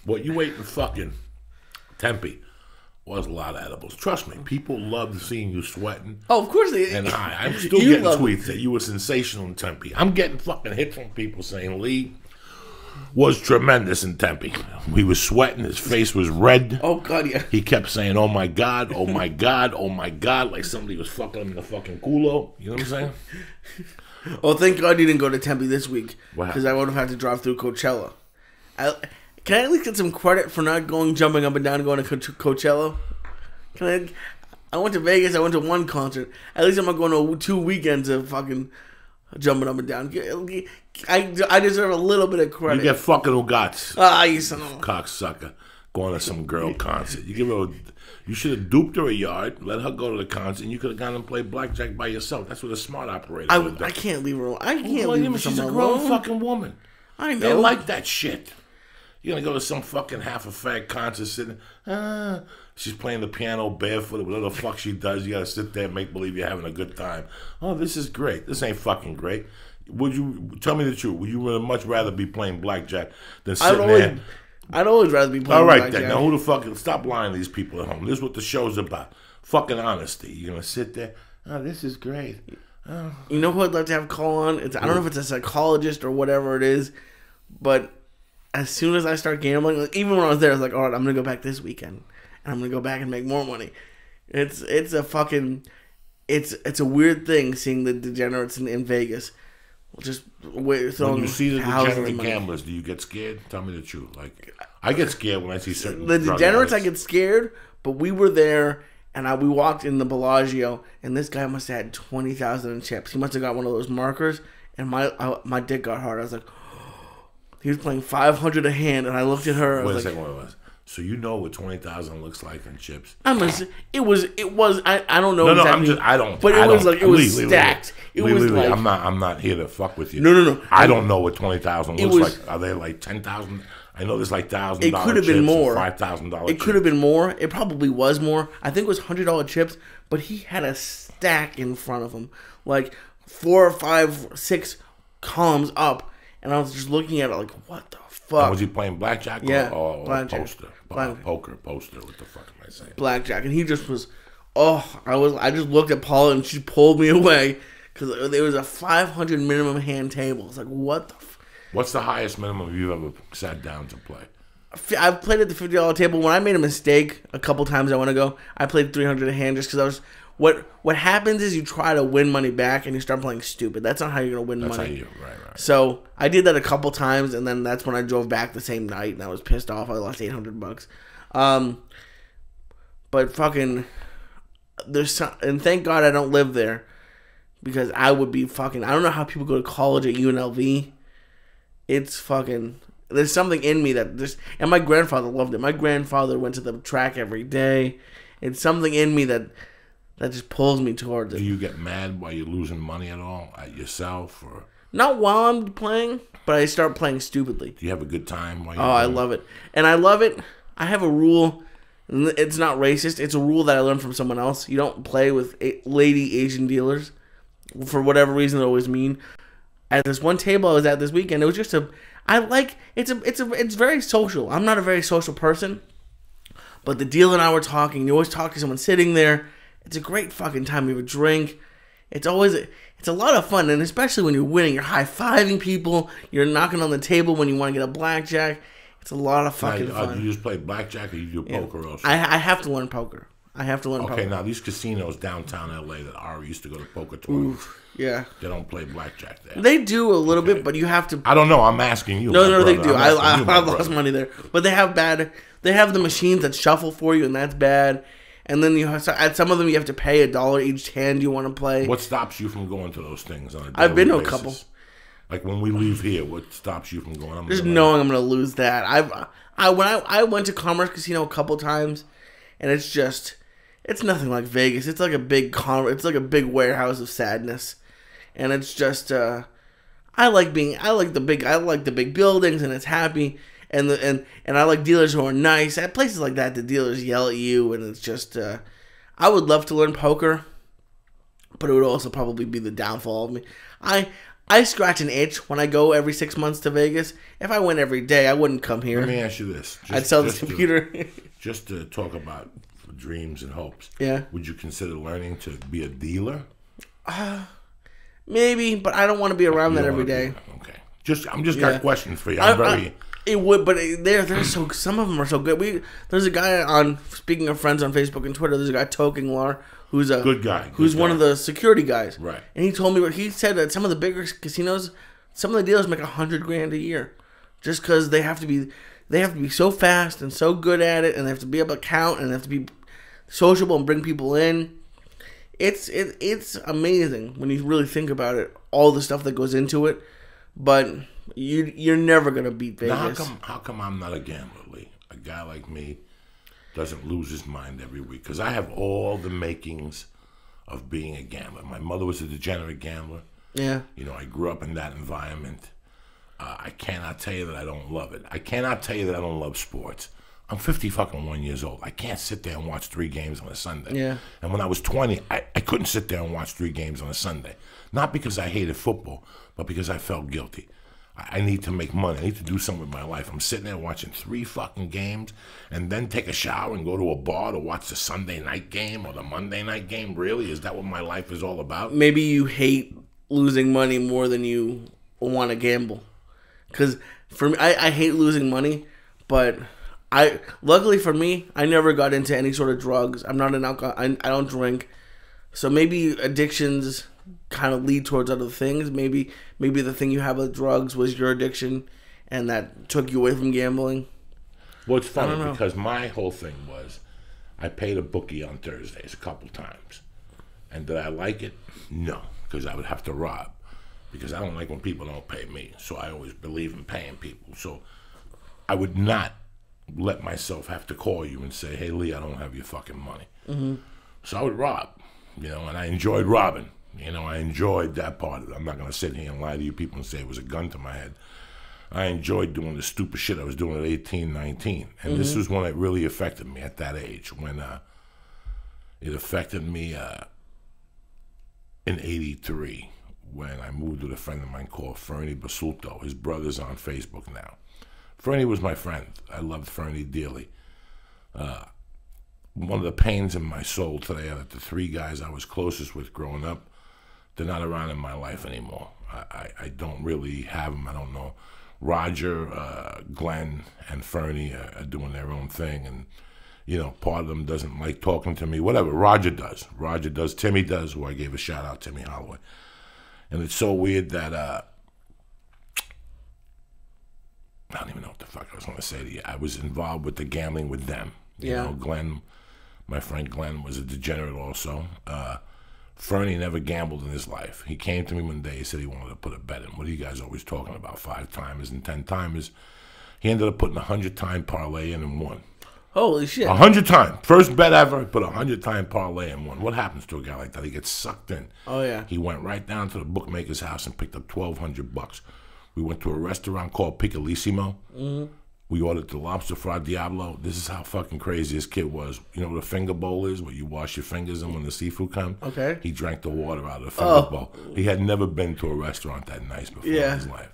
What you ate in fucking Tempe was a lot of edibles. Trust me, people loved seeing you sweating. Oh, of course they. And I'm still getting tweets that you were sensational in Tempe. I'm getting fucking hits from people saying Lee was tremendous in Tempe. He was sweating. His face was red. Oh, God, yeah. He kept saying, oh, my God, oh, my God, oh, my God, like somebody was fucking him in the fucking culo. You know what I'm saying? Well, thank God you didn't go to Tempe this week. Wow. Because I would have had to drive through Coachella. Can I at least get some credit for not jumping up and down and going to Coachella? I went to Vegas. I went to one concert. At least I'm not going to 2 weekends of fucking jumping up and down. I deserve a little bit of credit. You get fucking Ugats. You son of a cocksucker. Going to some girl concert. You should have duped her a yard, let her go to the concert, and you could have gone and played blackjack by yourself. That's what a smart operator would do. I can't leave her alone. I can't leave her She's a grown alone. fucking woman. I know. They like that shit. You're gonna go to some fucking half a fag concert sitting. She's playing the piano barefoot, whatever the fuck she does. You gotta sit there and make believe you're having a good time. Oh, this is great. This ain't fucking great. Would you tell me the truth? Would you much rather be playing blackjack than sitting there? I'd always rather be playing blackjack. All right, blackjack. then. Now, who the fuck? Stop lying to these people at home. This is what the show's about. Fucking honesty. You're gonna sit there. Oh, this is great. Oh. You know who I'd love to have call on? I don't know if it's a psychologist or whatever it is, but as soon as I start gambling, like even when I was there, I was like, all right, I'm gonna go back this weekend, and I'm gonna go back and make more money. It's a weird thing seeing the degenerates in Vegas. Just throwing when you see the degenerate money. gamblers, do you get scared? Tell me the truth. Like, I get scared when I see certain the drug degenerates. addicts. I get scared, but we were there, and we walked in the Bellagio, and this guy must have had 20,000 in chips. He must have got one of those markers, and my dick got hard. I was like, he was playing 500 a hand, and I looked at her. Wait a second. So you know what 20,000 looks like in chips? It was. I don't know. No, I don't. But it was stacked. It was like I'm not here to fuck with you. No. I don't know what 20,000 looks like. Are they like 10,000? I know there's like $1,000. It could have been more. $5,000. It could have been more. It probably was more. I think it was $100 chips. But he had a stack in front of him, like 4 or 5, 6 columns up, and I was just looking at it like, what the fuck? Now, was he playing blackjack or blackjack. Poster? Poker. What the fuck am I saying? Blackjack, and he just was. I just looked at Paula, and she pulled me away because there was a 500 minimum hand table. It's like, what the? What's the highest minimum you've ever sat down to play? I've played at the $50 table. When I made a mistake a couple times I want to go, I played 300 a hand just because I was. What happens is you try to win money back and you start playing stupid. That's not how you're gonna win money. That's how you right. So I did that a couple times, and then that's when I drove back the same night, and I was pissed off. I lost $800. But fucking, and thank God I don't live there, because I would be fucking. I don't know how people go to college at UNLV. It's fucking. There's something in me that just, and my grandfather loved it. My grandfather went to the track every day. It's something in me that just pulls me towards it. Do you get mad while you're losing money at all at yourself, or not while I'm playing, but I start playing stupidly. Do you have a good time while you're I love it. And I love it. I have a rule. It's not racist. It's a rule that I learned from someone else. You don't play with lady Asian dealers. For whatever reason, they're always mean. At this one table I was at this weekend, it was just it's very social. I'm not a very social person, but the dealer and I were talking. You always talk to someone sitting there. It's a great fucking time. You have a drink. It's a lot of fun, and especially when you're winning, you're high-fiving people. You're knocking on the table when you want to get a blackjack. It's a lot of fucking fun. Do you just play blackjack, or you do poker also? I have to learn poker. poker. Okay, now these casinos downtown LA that Ari used to go to poker tournaments. Yeah. They don't play blackjack there. They do a little bit, but you have to. I don't know. I'm asking you. No, they do. I lost money there, but they have the machines that shuffle for you, and that's bad. And then you have at some of them you have to pay $1 each hand you want to play. What stops you from going to those things on a daily I've been to basis? a couple. Like when we leave here, what stops you from going? Just knowing I'm going to lose that. I went to Commerce Casino a couple times, and it's nothing like Vegas. It's like a big warehouse of sadness, and it's just I like the big buildings, and it's happy. And I like dealers who are nice. At places like that, the dealers yell at you, and it's just. I would love to learn poker, but it would also probably be the downfall of me. I scratch an itch when I go every 6 months to Vegas. If I went every day, I wouldn't come here. Let me ask you this. I'd sell this computer. Just to talk about dreams and hopes. Yeah. Would you consider learning to be a dealer? Maybe, but I don't want to be around that every day. Okay. I'm just got questions for you. It would, but they're so. Some of them are so good. There's a guy on. Speaking of friends on Facebook and Twitter, there's a guy Toking Lar who's a good guy. One of the security guys. Right. And he told me he said that some of the bigger casinos, some of the dealers make $100,000 a year, just because they have to be so fast and so good at it, and they have to be able to count and they have to be sociable and bring people in. It's amazing when you really think about it, all the stuff that goes into it, but you're never gonna beat Vegas. Now how come I'm not a gambler, Lee? A guy like me doesn't lose his mind every week, because I have all the makings of being a gambler. My mother was a degenerate gambler. Yeah. I grew up in that environment. I cannot tell you that I don't love it. I cannot tell you that I don't love sports. I'm 51 years old. I can't sit there and watch 3 games on a Sunday. Yeah. And when I was 20, I couldn't sit there and watch 3 games on a Sunday. Not because I hated football, but because I felt guilty. I need to make money. I need to do something with my life. I'm sitting there watching 3 fucking games and then take a shower and go to a bar to watch the Sunday night game or the Monday night game. Really? Is that what my life is all about? Maybe you hate losing money more than you want to gamble. Because for me, I hate losing money, but luckily for me, I never got into any sort of drugs. I'm not an alcohol. I don't drink. So maybe addictions kind of lead towards other things. Maybe the thing you have with drugs was your addiction, and that took you away from gambling. Well, it's funny because my whole thing was I paid a bookie on Thursdays a couple times. And did I like it? No, because I would have to rob. Because I don't like when people don't pay me. So I always believe in paying people. So I would not let myself have to call you and say, hey, Lee, I don't have your fucking money. Mm-hmm. So I would rob, and I enjoyed robbing. I enjoyed that part of it. I'm not going to sit here and lie to you people and say it was a gun to my head. I enjoyed doing the stupid shit I was doing at 18, 19. And this was when it really affected me at that age, when it affected me in 83 when I moved with a friend of mine called Fernie Basulto. His brother's on Facebook now. Fernie was my friend. I loved Fernie dearly. One of the pains in my soul today are that the 3 guys I was closest with growing up, they're not around in my life anymore. I don't really have them. I don't know. Roger, Glenn, and Fernie are doing their own thing, and part of them doesn't like talking to me. Whatever. Roger does. Timmy does, who I gave a shout out, Timmy Holloway. And it's so weird that I don't even know what the fuck I was going to say to you. I was involved with the gambling with them. You know, Glenn, my friend Glenn, was a degenerate also. Fernie never gambled in his life. He came to me one day. He said he wanted to put a bet in. What are you guys always talking about? 5-timers and 10-timers. He ended up putting a 100-time parlay in and won. Holy shit. 100-time. First bet ever, he put a 100-time parlay and won. What happens to a guy like that? He gets sucked in. Oh, yeah. He went right down to the bookmaker's house and picked up $1,200. We went to a restaurant called Piccolissimo. Mm-hmm. We ordered the lobster fra Diablo. This is how fucking crazy this kid was. You know what a finger bowl is? Where you wash your fingers in when the seafood comes? Okay. He drank the water out of the finger bowl. He had never been to a restaurant that nice before in his life.